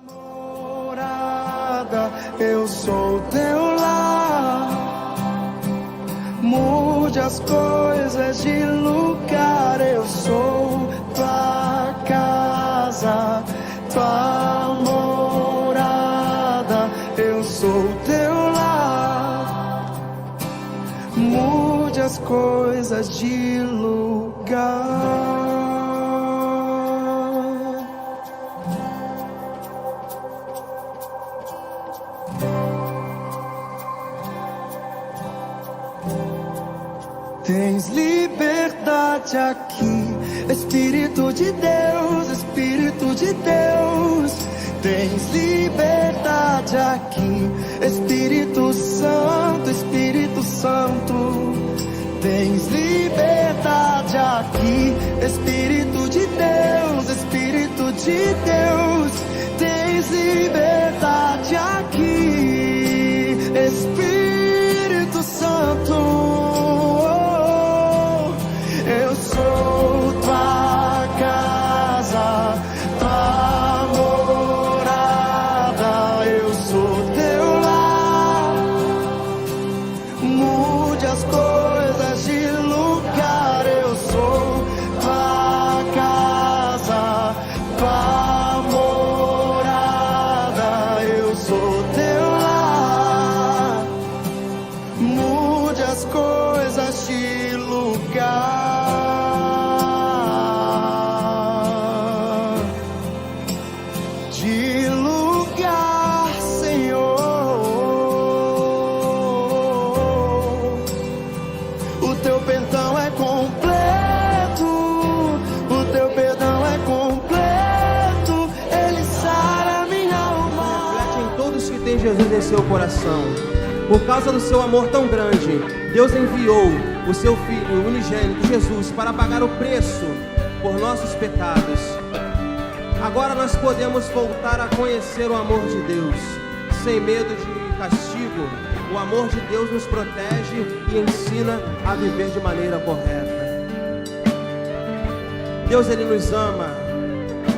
Morada, eu sou teu lar. Mude as coisas de lugar, eu sou tua casa, tua morada, eu sou teu lar. Mude as coisas de lugar. Tens liberdade aqui, Espírito de Deus, Espírito de Deus. Tens liberdade aqui, Espírito Santo, Espírito Santo. Tens liberdade aqui, Espírito de Deus, Espírito de Deus. Tens liberdade aqui, Espírito Santo. Eu sou tua casa, tua morada, eu sou teu lar. Mude as coisas de lugar, eu sou tua casa, tua morada, eu sou teu lar. Mude as coisas de lugar. De lugar, Senhor. O teu perdão é completo, o teu perdão é completo, ele sara minha alma. Reflete em todos que têm Jesus em seu coração. Por causa do seu amor tão grande, Deus enviou o seu Filho unigênito, Jesus, para pagar o preço por nossos pecados. Agora nós podemos voltar a conhecer o amor de Deus, sem medo de castigo. O amor de Deus nos protege e ensina a viver de maneira correta. Deus, Ele nos ama,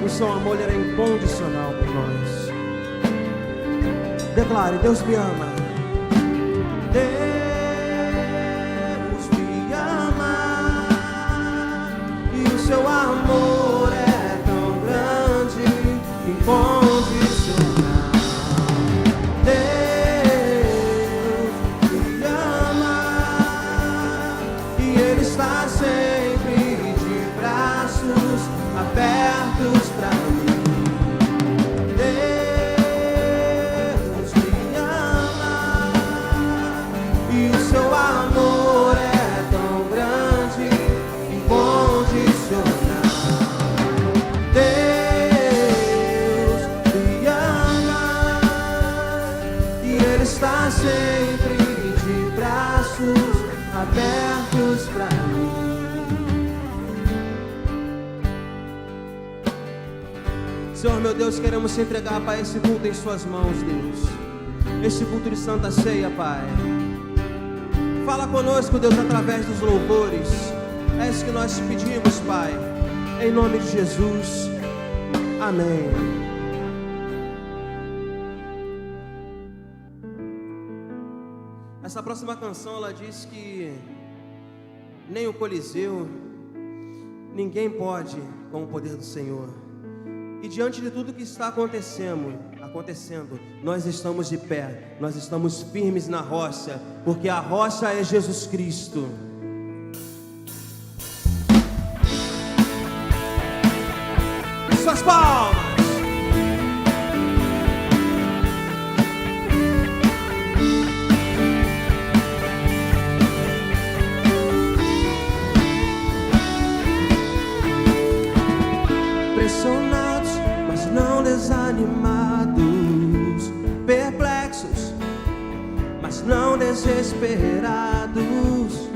o seu amor ele é incondicional por nós. Declare: Deus me ama. Deus me ama, e o seu amor é tão grande, incondicional. Deus me ama, e Ele está sempre de braços abertos para mim. Seu amor é tão grande, incondicional. Deus me ama, e Ele está sempre de braços abertos para mim. Senhor meu Deus, queremos te entregar, Pai, esse culto em suas mãos, Deus. Esse culto de Santa Ceia, Pai. Fala conosco, Deus, através dos louvores. É isso que nós te pedimos, Pai. Em nome de Jesus. Amém. Essa próxima canção, ela diz que nem o Coliseu, ninguém pode com o poder do Senhor. E diante de tudo que está acontecendo, nós estamos de pé, nós estamos firmes na rocha, porque a rocha é Jesus Cristo. Suas palmas. Pressionados, mas não desanimados, perplexos, mas não desesperados,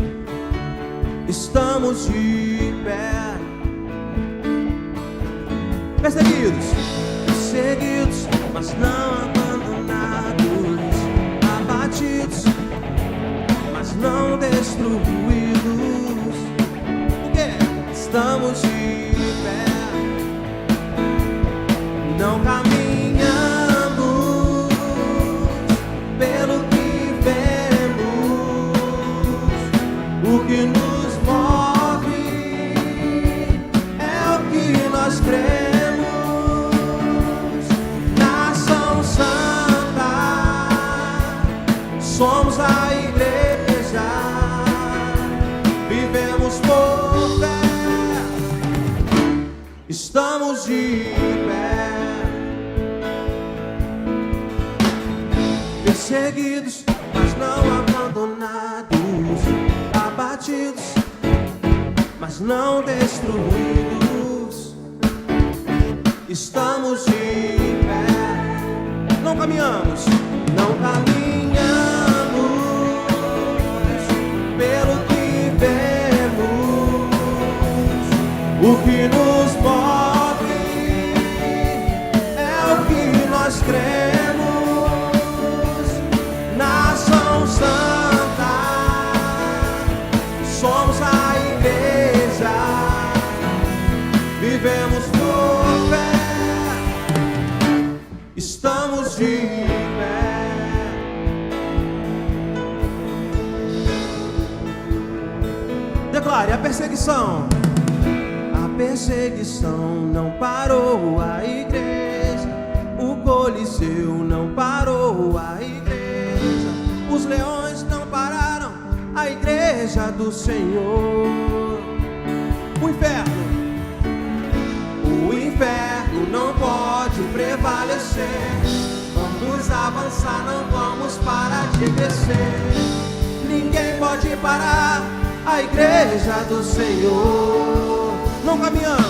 estamos de pé. Perseguidos, mas não abandonados, abatidos, mas não destruídos. Por quê? Estamos de pé. Não caminhamos estamos de pé. Perseguidos, mas não abandonados, abatidos, mas não destruídos, estamos de pé. Não caminhamos, não caminhamos pelo que vemos. O que nos move é o que nós cremos. Nação Santa, somos a igreja, vivemos por fé, estamos de pé. Declare: a perseguição não parou a igreja, o Coliseu não parou a igreja, os leões não pararam a igreja do Senhor. O inferno não pode prevalecer. Vamos avançar, não vamos parar de crescer. Ninguém pode parar a igreja do Senhor. Não caminhamos,